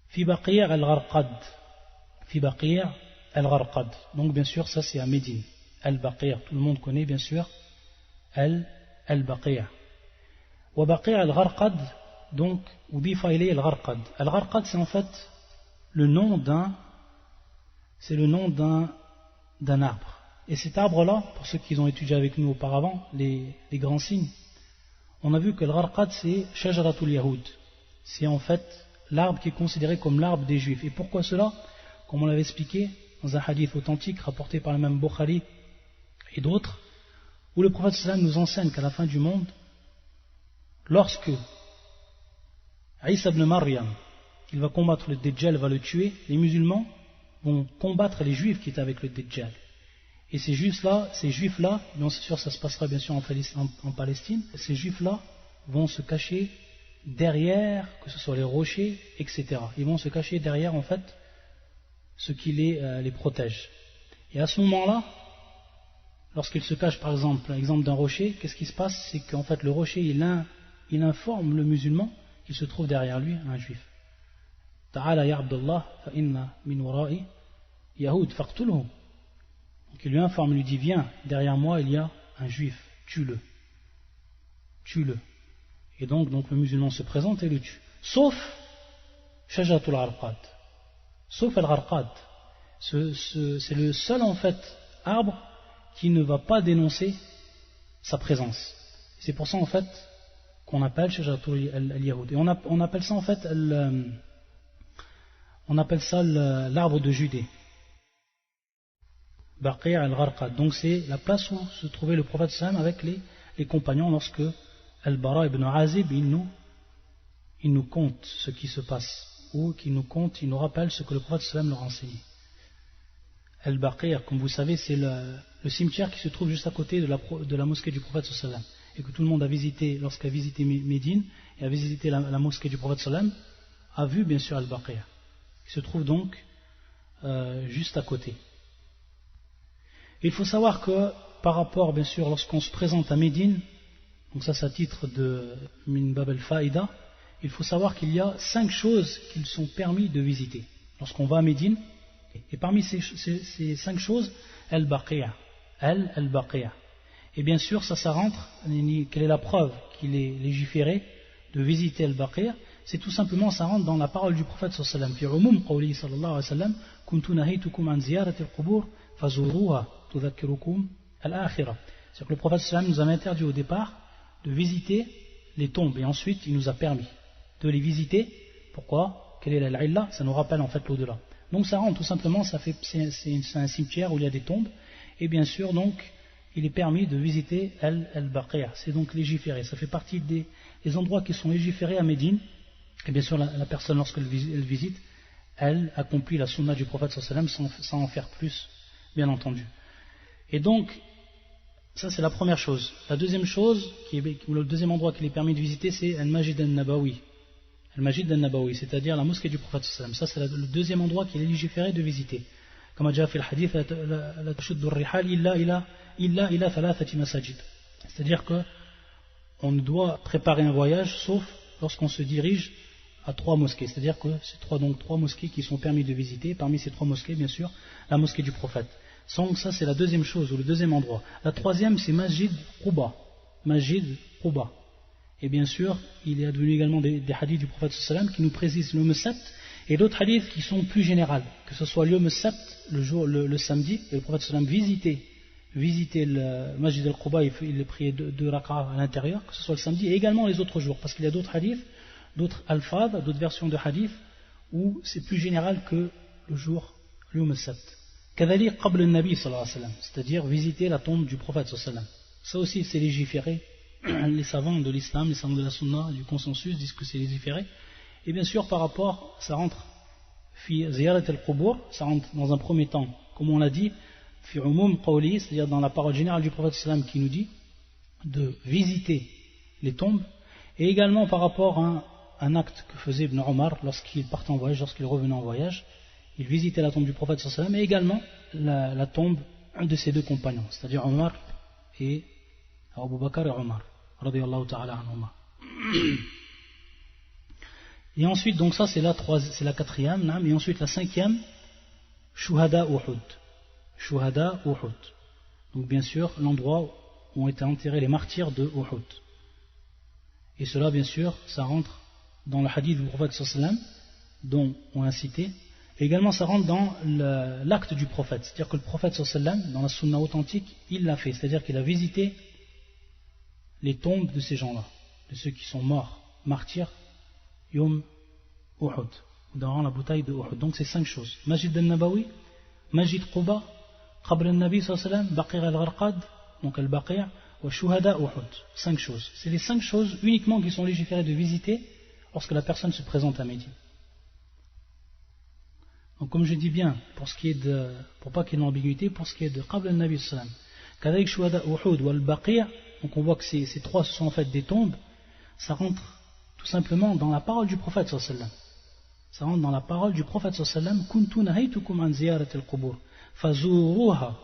Fi baqi' al-gharqad. Fi baqi' al-gharqad. Donc bien sûr ça c'est à Médine. Al-Baqi', tout le monde connaît bien sûr Al-Baqi'. Wa Baqi' al-Gharqad, donc udifa ilay al-Gharqad. Al-Gharqad c'est en fait le nom d'un arbre. Et cet arbre-là, pour ceux qui ont étudié avec nous auparavant, les grands signes, on a vu que al-Gharqad c'est Shajaratul Yahoud. C'est en fait l'arbre qui est considéré comme l'arbre des Juifs. Et pourquoi cela? Comme on l'avait expliqué dans un hadith authentique rapporté par le même Bukhari et d'autres, où le prophète sallam nous enseigne qu'à la fin du monde, lorsque Isa ibn Maryam, il va combattre le Dajjal, va le tuer, les musulmans vont combattre les juifs qui étaient avec le Dajjal. Et ces juifs-là, bien sûr ça se passera bien sûr en Palestine, ces juifs-là vont se cacher derrière, que ce soit les rochers, etc. Ils vont se cacher derrière en fait ce qui les protège. Et à ce moment-là, lorsqu'il se cache par exemple d'un rocher, qu'est-ce qui se passe? C'est qu'en fait le rocher il informe le musulman qu'il se trouve derrière lui un juif. Ta'ala ya Abdullah fa inna min wara'i Yahoud faqtulhu. Donc il lui informe, il lui dit viens, derrière moi il y a un juif, tue-le. Et donc le musulman se présente et le tue. Sauf Shajaratul Gharqad. Sauf Al-Gharqad. C'est le seul en fait arbre qui ne va pas dénoncer sa présence. C'est pour ça en fait qu'on appelle Shajaratul al-Yahoud. Et on appelle ça en fait l'arbre de Judée. Baqi' al-Gharqad. Donc c'est la place où se trouvait le prophète sallam avec les compagnons lorsque Al-Bara ibn Azib il nous conte ce qui se passe, ou qu'il nous conte, il nous rappelle ce que le prophète sallam leur a enseigné. Al-Baqi', comme vous savez, c'est le cimetière qui se trouve juste à côté de la mosquée du prophète sallam, et que tout le monde a visité lorsqu'il a visité Médine et a visité la mosquée du prophète sallam, a vu bien sûr Al-Baqi', qui se trouve donc juste à côté. Et il faut savoir que par rapport bien sûr lorsqu'on se présente à Médine, donc ça c'est à titre de Min Bab al-Fa'ida, il faut savoir qu'il y a 5 choses qu'ils sont permis de visiter lorsqu'on va à Médine, et parmi ces 5 choses, Al-Baqi', et bien sûr ça rentre, quelle est la preuve qu'il est légiféré de visiter Al-Baqi'? C'est tout simplement, ça rentre dans la parole du prophète sallallahu alayhi wa sallam, fi umum qawli sallallahu alayhi wa sallam, kuntu nahaytukum an ziyarati al-qubur fazuruha tudhakkirukum al-akhirah. C'est-à-dire que le prophète sallallahu alayhi wa sallam nous avait interdit au départ de visiter les tombes, et ensuite il nous a permis de les visiter. Pourquoi? Quelle est la illa? Ça nous rappelle en fait l'au-delà. Donc ça rentre tout simplement, c'est un cimetière où il y a des tombes, et bien sûr donc il est permis de visiter Al-Baqi'. C'est donc légiféré, ça fait partie des endroits qui sont légiférés à Médine. Et bien sûr la personne lorsqu'elle visite, elle accomplit la sunna du prophète sallallahu alayhi wa sallam sans en faire plus, bien entendu. Et donc ça c'est la première chose. La deuxième chose, le deuxième endroit qu'il est permis de visiter, c'est Al-Majid al-Nabawi. Al-Majid al-Nabawi, c'est-à-dire la mosquée du prophète sallallahu alayhi wa sallam. Ça c'est le deuxième endroit qu'il est légiféré de visiter. Comme a déjà fait le hadith, la tashuddu ar-rihal illa ila thalathati masajid. C'est-à-dire que on ne doit préparer un voyage sauf lorsqu'on se dirige à 3 mosquées. C'est-à-dire que c'est 3 mosquées qui sont permis de visiter. Parmi ces 3 mosquées, bien sûr, la mosquée du prophète. Donc ça c'est la deuxième chose, ou le deuxième endroit. La troisième c'est Masjid Quba. Et bien sûr, il est advenu également des hadiths du prophète sallallahu alayhi wa sallam qui nous précisent le Sabt, et d'autres hadiths qui sont plus généraux, que ce soit le Sabt, le samedi, et le prophète sallallahu alayhi wa sallam visiter le Masjid al-Quba, il est prié 2 rak'ah à l'intérieur, que ce soit le samedi, et également les autres jours, parce qu'il y a d'autres hadiths, d'autres alfaz, d'autres versions de hadith, où c'est plus général que le jour Yawm Sabt. Kadhalik qabl al-Nabi sallallahu alayhi wa sallam, c'est-à-dire visiter la tombe du prophète sallallahu alayhi wa sallam. Ça aussi c'est légiféré. Les savants de l'islam, les savants de la sunna, du consensus disent que c'est légiféré. Et bien sûr par rapport, ça rentre fi ziyarat al-qubur, ça rentre dans un premier temps, comme on l'a dit, fi umum qawli, c'est-à-dire dans la parole générale du prophète sallallahu alayhi wa sallam qui nous dit de visiter les tombes, et également par rapport à un acte que faisait Ibn Omar lorsqu'il partait en voyage, lorsqu'il revenait en voyage, il visitait la tombe du prophète sallallahu alayhi wa sallam, et également la tombe de ses 2 compagnons, c'est-à-dire Omar et Abu Bakr et Omar, radiyallahu ta'ala anhuma. Et ensuite, donc ça c'est la 4e, et ensuite la 5e, Shuhada Uhud. Donc bien sûr, l'endroit où ont été enterrés les martyrs de Uhud. Et cela, bien sûr, ça rentre dans le hadith du prophète sallallahu alayhi wa sallam, dont on a cité. Et également, ça rentre dans l'acte du prophète. C'est-à-dire que le prophète sallallahu alayhi wa sallam, dans la sunna authentique, il l'a fait. C'est-à-dire qu'il a visité les tombes de ces gens-là, de ceux qui sont morts, martyrs, Yom Uhud, dans la bataille de Uhud. Donc c'est 5 choses. Masjid al-Nabawi, Masjid Quba, Qabr al-Nabi sallallahu alayhi wa sallam, Baqi' al-Gharqad, donc al-Baqi', wa Shuhada Uhud. 5 choses. C'est les 5 choses uniquement qui sont légiférées de visiter lorsque la personne se présente à Médine. Donc comme je dis bien, pour pas qu'il y ait d'ambiguïté, pour ce qui est de Qabl al-Nabi sallallahu alayhi wa sallam, qu'avec Shuhada Uhud ou al-Baqi', donc on voit que ces 3 sont en fait des tombes, ça rentre tout simplement dans la parole du prophète sallallahu alayhi wa sallam. Ça rentre dans la parole du prophète sallallahu alayhi wa sallam, kuntu nahaytukum an ziyarati al-qubur fazuruha,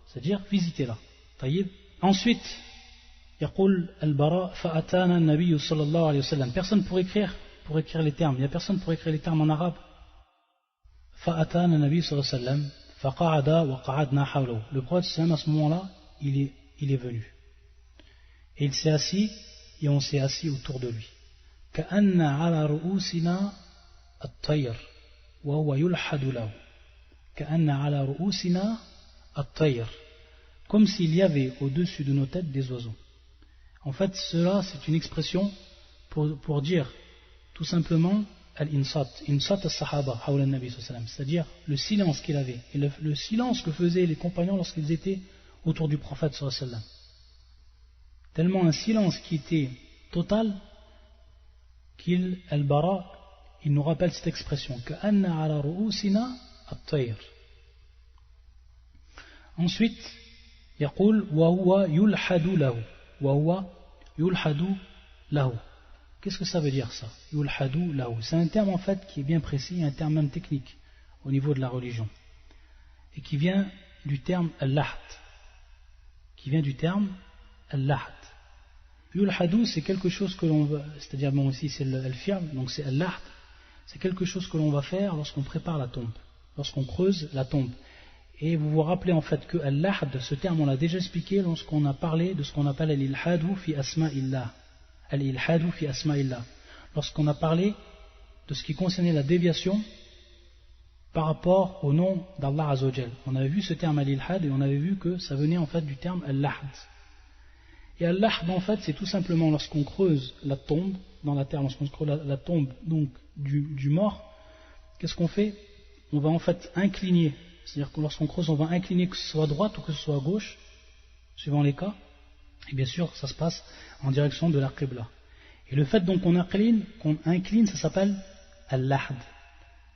c'est-à-dire visitez-la. Taïb. Ensuite, yaqul al-Bara fa'atana an-nabiy sallallahu alayhi wa sallam. Personne pour écrire les termes, il n'y a personne pour écrire les termes en arabe. Fa'atana an-nabiy sallallahu alayhi wa sallam faqa'ada wa qa'adna hawlahu. Le prophète sallallahu alayhi wa sallam à ce moment-là, il est venu. Et il s'est assis, et on s'est assis autour de lui. Ka'anna ala ru'usina at-tayr wa huwa yulhadu lahu. Ka'anna ala ru'usina at-tayr. Comme s'il y avait au-dessus de nos têtes des oiseaux. En fait, cela, c'est une expression pour dire tout simplement al-insat, insat al-sahaba, hawla al-nabi sallallahu alayhi wa sallam, c'est-à-dire le silence qu'il avait, et le silence que faisaient les compagnons lorsqu'ils étaient autour du prophète sallallahu alayhi wa sallam. Tellement un silence qui était total al-bara, il nous rappelle cette expression que anna ala ru'usina at-tayr. Ensuite, يقول وهو يلحد له وهو يلحد له. Qu'est-ce que ça veut dire ça? Yulhadu lahu. C'est un terme en fait qui est bien précis, un terme même technique au niveau de la religion, et qui vient du terme al-lahd. Yulhadu, c'est quelque chose que l'on va, c'est-à-dire bon ici c'est al-fi'l, donc c'est al-lahd, c'est quelque chose que l'on va faire lorsqu'on prépare la tombe, lorsqu'on creuse la tombe. Et vous vous rappelez en fait que al-lahd, ce terme on l'a déjà expliqué lorsqu'on a parlé de ce qu'on appelle al-ilhadu fi asma'illah. Al-ilhadu fi asma'illah. Lorsqu'on a parlé de ce qui concernait la déviation par rapport au nom d'Allah Azza wa Jal. On avait vu ce terme al-ilhad et on avait vu que ça venait en fait du terme al-lahd. Et al-lahd en fait c'est tout simplement lorsqu'on creuse la tombe dans la terre, lorsqu'on creuse la tombe donc du mort, qu'est-ce qu'on fait? On va en fait incliner. C'est-à-dire que lorsqu'on creuse, on va incliner que ce soit à droite ou que ce soit à gauche, suivant les cas. Et bien sûr, ça se passe en direction de la Qibla. Et le fait donc qu'on incline, ça s'appelle al-lahd.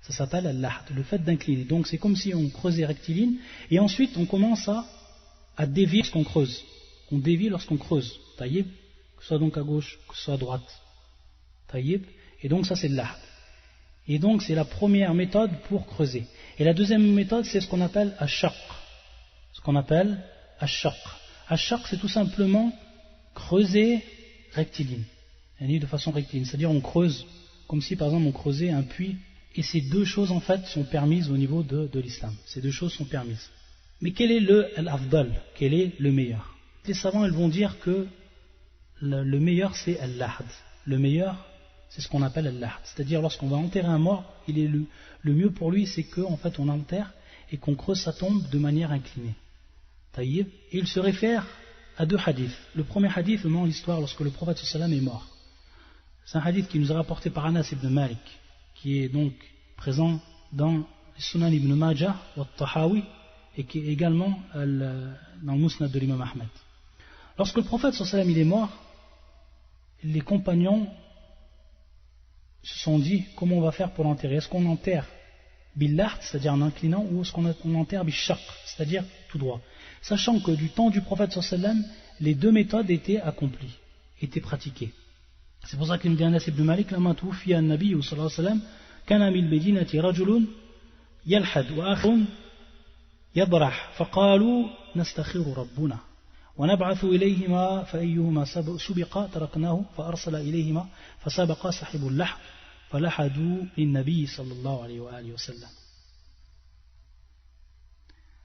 Ça s'appelle al-lahd, le fait d'incliner. Donc c'est comme si on creusait rectiligne, et ensuite on commence à dévier lorsqu'on creuse. On dévie lorsqu'on creuse. Taïb, que ce soit donc à gauche, que ce soit à droite. Taïb, et donc ça c'est al-lahd. Et donc c'est la première méthode pour creuser. Et la deuxième méthode c'est ce qu'on appelle ash-shaq. Ash-shaq c'est tout simplement creuser rectiligne. De façon rectiligne. C'est-à-dire on creuse comme si par exemple on creusait un puits. Et ces deux choses en fait sont permises au niveau de l'islam. Ces deux choses sont permises. Mais quel est l'afdal? Quel est le meilleur? Les savants ils vont dire que le meilleur c'est al-lahd. Le meilleur c'est ce qu'on appelle al-lahd. C'est-à-dire lorsqu'on va enterrer un mort, le mieux pour lui c'est qu'en fait on enterre et qu'on creuse sa tombe de manière inclinée. Taïb. Et il se réfère à deux hadiths. Le premier hadith dans l'histoire lorsque le prophète sallam est mort. C'est un hadith qui nous est rapporté par Anas ibn Malik, qui est donc présent dans Sunan ibn Majah ou Tahawi et qui est également dans le Musnad de l'imam Ahmed. Lorsque le prophète sallam il est mort, les compagnons se sont dit comment on va faire pour l'enterrer. Est-ce qu'on enterre bil-lahd, c'est-à-dire en inclinant, ou est-ce qu'on enterre bil-shaq, c'est-à-dire tout droit, sachant que du temps du prophète sallam les deux méthodes étaient accomplies, étaient pratiquées. C'est pour ça qu'il me dit Anas ibn Malik lama tuwfiya an-nabiy sallallahu alayhi wa sallam kana min al-madinati rajulun yalhad wa akhun yadrah faqalu nastakhiru rabbuna ونبعث إليهما فأيهما سبق تركناه فأرسل إليهما فسبق صاحب اللحد فلحدوا للنبي صلى الله عليه وآله وسلم.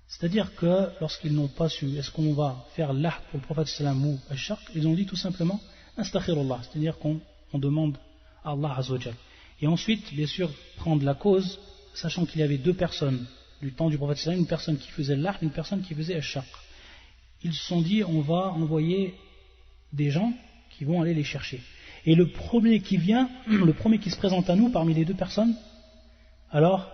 C'est-à-dire que lorsqu'ils n'ont pas su est-ce qu'on va faire l'ahd pour le prophète sallam ou al-shaq, ils ont dit tout simplement nastakhirullah, c'est-à-dire qu'on demande à Allah Azza wa Jal. Et ensuite bien sûr prendre la cause, sachant qu'il y avait deux personnes du temps du prophète sallam, une personne qui faisait l'ahd, une personne qui faisait al-shaq. Ils se sont dit on va envoyer des gens qui vont aller les chercher. Et le premier qui vient, le premier qui se présente à nous parmi les deux personnes, alors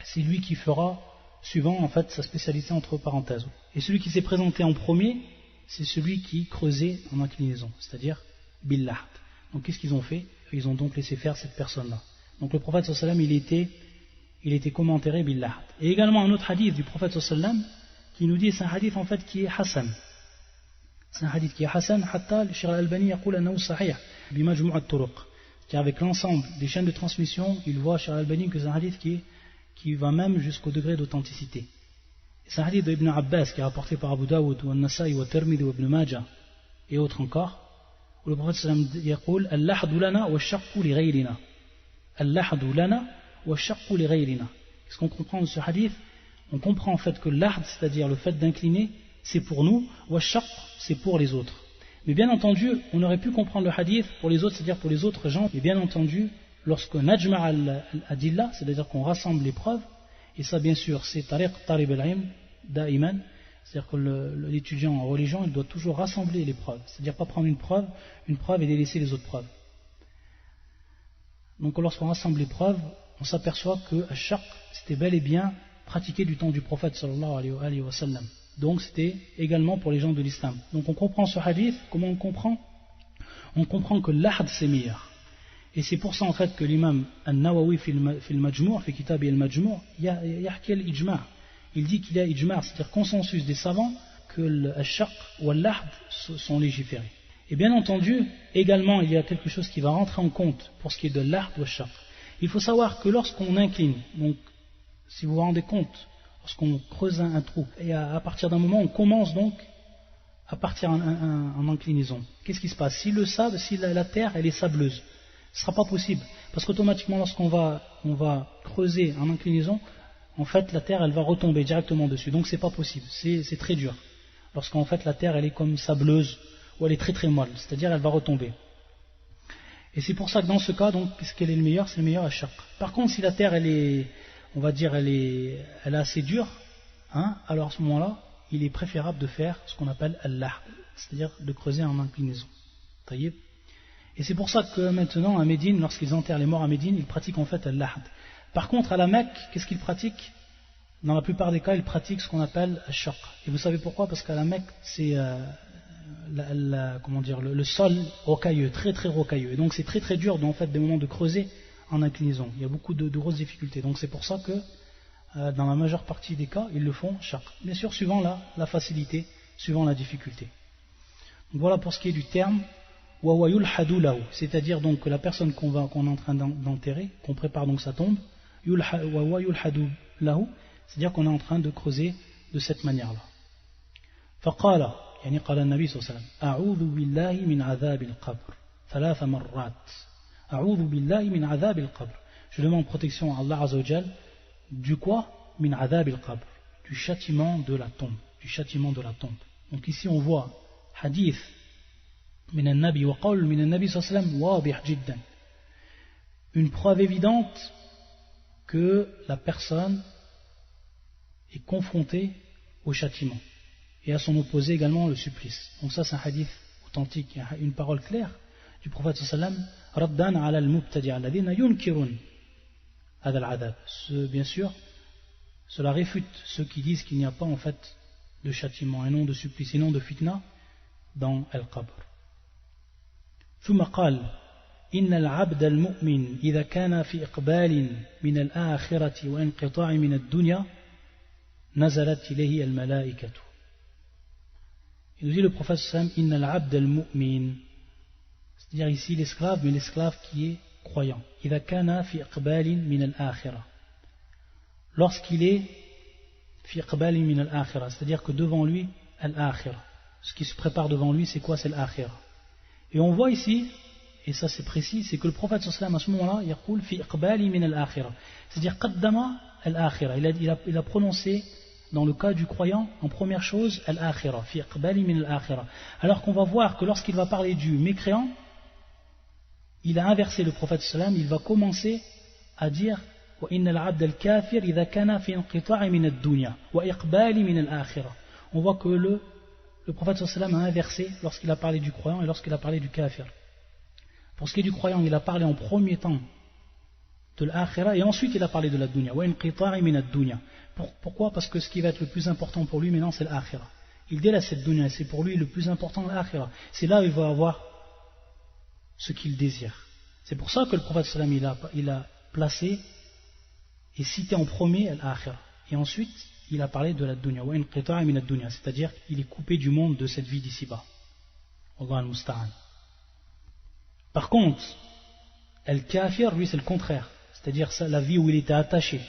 c'est lui qui fera, suivant en fait sa spécialité entre parenthèses. Et celui qui s'est présenté en premier, c'est celui qui creusait en inclinaison, c'est-à-dire bil-lahd. Donc qu'est-ce qu'ils ont fait? Ils ont donc laissé faire cette personne-là. Donc le prophète sallam il était comment enterré bil-lahd. Et également un autre hadith du prophète sallam qui nous dit, c'est un hadith en fait qui est Hassan. C'est un hadith qui est Hassan, hatta le Cheikh al-Albani yaqul annahu sahih bi majmu' at-turuq. Car avec l'ensemble des chaînes de transmission, il voit Cheikh al-Albani que c'est un hadith qui va même jusqu'au degré d'authenticité. C'est un hadith d'Ibn Abbas qui est rapporté par Abu Dawud ou An-Nasa'i ou Tirmidhi ou Ibn Majah et autres encore, où le prophète sallam yaqul al-lahdu lana wa ash-shaqqu li ghayrina. Al-lahdu lana wa ash-shaqqu li ghayrina. Qu'est-ce qu'on comprend de ce hadith? On comprend en fait que l'ahd, c'est-à-dire le fait d'incliner, c'est pour nous, wa shaq, c'est pour les autres. Mais bien entendu, on aurait pu comprendre le hadith pour les autres, c'est-à-dire pour les autres gens, mais bien entendu, lorsque najma' al-adilla, c'est-à-dire qu'on rassemble les preuves, et ça bien sûr c'est tariq talib al-ilm da'iman, c'est-à-dire que l'étudiant en religion, il doit toujours rassembler les preuves, c'est-à-dire pas prendre une preuve et délaisser les autres preuves. Donc lorsqu'on rassemble les preuves, on s'aperçoit que Ash-Shaq, c'était bel et bien pratiqué du temps du prophète sallallahu alayhi wa sallam. Donc c'était également pour les gens de l'islam. Donc on comprend ce hadith, comment on comprend? On comprend que l'ahd c'est meilleur. Et c'est pour ça en fait que l'imam An-Nawawi fi al-Majmu', fi kitab al-Majmu', yahki al-ijma'. Il dit qu'il y a ijma', c'est-à-dire consensus des savants que l'ashaq ou l'ahd sont légiférés. Et bien entendu, également il y a quelque chose qui va rentrer en compte pour ce qui est de l'ahd ou l'ashaq. Il faut savoir que lorsqu'on incline, donc si vous vous rendez compte, lorsqu'on creuse un trou, et à partir d'un moment on commence donc à partir en inclinaison, qu'est-ce qui se passe? Si la terre elle est sableuse, ce ne sera pas possible, parce qu'automatiquement lorsqu'on va creuser en inclinaison, en fait la terre elle va retomber directement dessus, donc c'est pas possible, c'est très dur, lorsqu'en fait la terre elle est comme sableuse, ou elle est très très molle, c'est-à-dire elle va retomber. Et c'est pour ça que dans ce cas, donc, puisqu'elle est le meilleur, c'est le meilleur ashaq. Par contre, si la terre elle est, on va dire, elle est assez dure, hein, alors à ce moment-là, il est préférable de faire ce qu'on appelle al-lahd, c'est-à-dire de creuser en inclinaison. Et c'est pour ça que maintenant, à Médine, lorsqu'ils enterrent les morts à Médine, ils pratiquent en fait al-lahd. Par contre, à la Mecque, qu'est-ce qu'ils pratiquent? Dans la plupart des cas, ils pratiquent ce qu'on appelle al-shaq. Et vous savez pourquoi? Parce qu'à la Mecque, c'est le sol rocailleux, très très rocailleux. Et donc c'est très très dur en fait, des moments de creuser en inclinaison. Il y a beaucoup de grosses difficultés. Donc c'est pour ça que dans la majeure partie des cas, ils le font shaq. Bien sûr, suivant la facilité, suivant la difficulté. Donc voilà pour ce qui est du terme wa yulhadu lahu, c'est-à-dire donc que la personne qu'on est en train d'enterrer, qu'on prépare donc sa tombe, wa yulhadu lahu, c'est-à-dire qu'on est en train de creuser de cette manière-là. Faqala, يعني قال النبي صلى الله عليه وسلم أعوذ بالله من عذاب القبر 3 مرات أعوذ بالله من عذاب القبر. Je demande protection à Allah Azza wa Jal du quoi? Min adhab al-qabr, du châtiment de la tombe, du châtiment de la tombe. Donc ici on voit hadith min al-nabi wa qawl min al-nabi sallallahu alayhi wa sallam wadih jiddan, une preuve évidente que la personne est confrontée au châtiment, et à son opposé également le supplice. Donc ça c'est un hadith authentique, une parole claire du prophète sallallahu alayhi wa sallam, raddan ala al-mubtadi' alladhina yunkirun hadha al-adhab. Bien sûr, cela réfute ceux qui disent qu'il n'y a pas en fait de châtiment et non de supplice et non de fitna dans al-qabr. ثم قال إن العبد المؤمن إذا كان في إقبال من الآخرة وانقطاع من الدنيا نزلت إليه الملائكة. Il nous dit le prophète sallam, Inna al-abd al-mu'min, c'est-à-dire ici l'esclave, mais l'esclave qui est croyant. Idha kana fi iqbalin min al-akhirah, lorsqu'il est fi iqbalin min al-akhirah, c'est-à-dire que devant lui, al-akhirah, ce qui se prépare devant lui, c'est quoi? C'est l'akhirah. Et on voit ici, et ça c'est précis, c'est que le prophète sallam à ce moment-là, yaqul fi iqbalin min al-akhirah, c'est-à-dire qaddama al-akhirah, il a prononcé dans le cas du croyant, en première chose, al-akhirah, fi iqbali min al-akhirah. Alors qu'on va voir que lorsqu'il va parler du mécréant, il a inversé le prophète sallam, il va commencer à dire wa inna al-abd al-kafir idha kana fi inqita'i min ad-dunya wa iqbali min al-akhirah. On voit que le prophète sallam a inversé lorsqu'il a parlé du croyant et lorsqu'il a parlé du kafir. Pour ce qui est du croyant, il a parlé en premier temps de l'akhira et ensuite il a parlé de la dunya. Wa inqita'i min ad-dunya. Pourquoi? Parce que ce qui va être le plus important pour lui maintenant c'est l'akhira. Il délaisse cette dunya, c'est pour lui le plus important l'akhira. C'est là où il va avoir ce qu'il désire. C'est pour ça que le prophète sallam il a placé et cité en premier l'akhira. Et ensuite il a parlé de la dunya. Wa inqita'i min ad-dunya, c'est-à-dire il est coupé du monde de cette vie d'ici-bas. Allah al-musta'an. Par contre, al-kafir, lui c'est le contraire. C'est-à-dire la vie où il était attaché,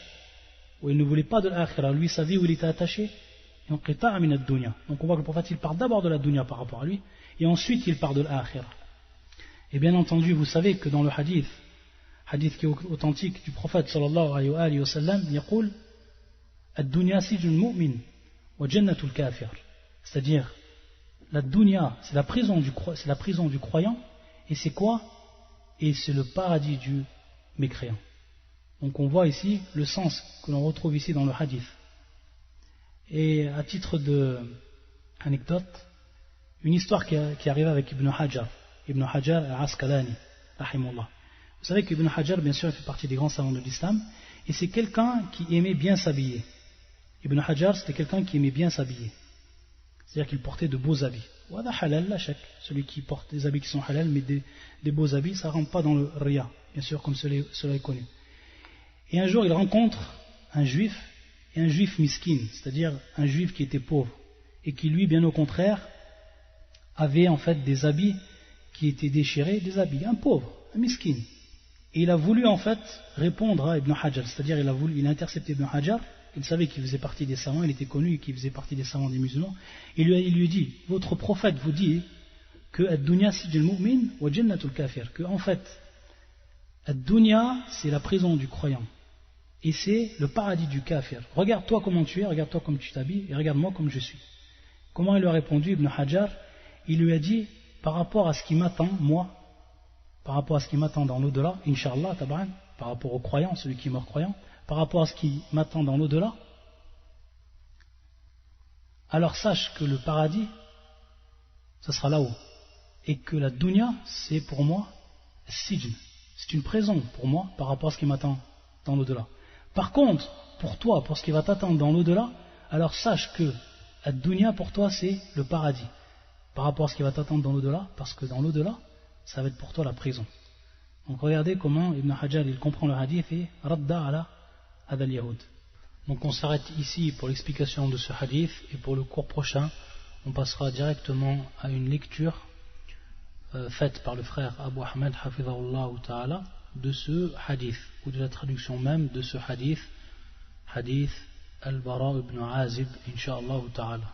où il ne voulait pas de l'akhira, lui sa vie où il était attaché, donc on voit que le prophète il parle d'abord de la dunya par rapport à lui, et ensuite il parle de l'akhira. Et bien entendu, vous savez que dans le hadith qui est authentique du prophète sallallahu alayhi wa sallam, il dit ad-dunya sijnul mu'min wa jannatul kafir, c'est-à-dire la dunya c'est la prison du croyant, et c'est quoi? Et c'est le paradis du mécréant. Donc on voit ici le sens que l'on retrouve ici dans le hadith. Et à titre d'anecdote, une histoire qui arrive avec Ibn Hajar al-Asqalani, rahimahullah. Vous savez qu'Ibn Hajar, bien sûr, il fait partie des grands savants de l'islam, et c'est quelqu'un qui aimait bien s'habiller. Ibn Hajar, c'était quelqu'un qui aimait bien s'habiller. C'est-à-dire qu'il portait de beaux habits. Wada halal la shak. Celui qui porte des habits qui sont halal, mais des beaux habits, ça ne rentre pas dans le riya, bien sûr, comme cela est connu. Et un jour, il rencontre un juif, et un juif miskin, c'est-à-dire un juif qui était pauvre, et qui lui, bien au contraire, avait en fait des habits qui étaient déchirés, des habits, un pauvre, un miskin. Et il a voulu en fait répondre à Ibn Hajar, c'est-à-dire il a intercepté Ibn Hajar, il savait qu'il faisait partie des savants, il était connu et qu'il faisait partie des savants des musulmans, et il lui dit, votre prophète vous dit que ad-dunya sijil mu'min wa jannatul kafir, que en fait, ad-dunya c'est la prison du croyant, et c'est le paradis du kafir. Regarde-toi comment tu es, regarde-toi comme tu t'habilles, et regarde-moi comme je suis. Comment il lui a répondu, Ibn Hajar? Il lui a dit, par rapport à ce qui m'attend, moi, par rapport à ce qui m'attend dans l'au-delà, Inch'Allah, tabaran, par rapport au croyant, celui qui est mort croyant, par rapport à ce qui m'attend dans l'au-delà, alors sache que le paradis, ça sera là-haut. Et que la dunya, c'est pour moi, sijn, c'est une prison pour moi par rapport à ce qui m'attend dans l'au-delà. Par contre, pour toi, pour ce qui va t'attendre dans l'au-delà, alors sache que la dunya pour toi, c'est le paradis. Par rapport à ce qui va t'attendre dans l'au-delà, parce que dans l'au-delà, ça va être pour toi la prison. Donc regardez comment Ibn Hajar il comprend le hadith et radda ala adal yahoud. Donc on s'arrête ici pour l'explication de ce hadith, et pour le cours prochain, on passera directement à une lecture faite par le frère Abu Ahmed Hafidhahullah Ta'ala de ce hadith, ou de la traduction même de ce hadith, hadith Al-Bara ibn Azib, Inch'Allah Ta'ala.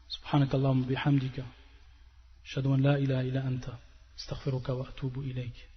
سبحانك اللهم بحمدك أشهد أن لا إله إلا أنت أستغفرك وأتوب إليك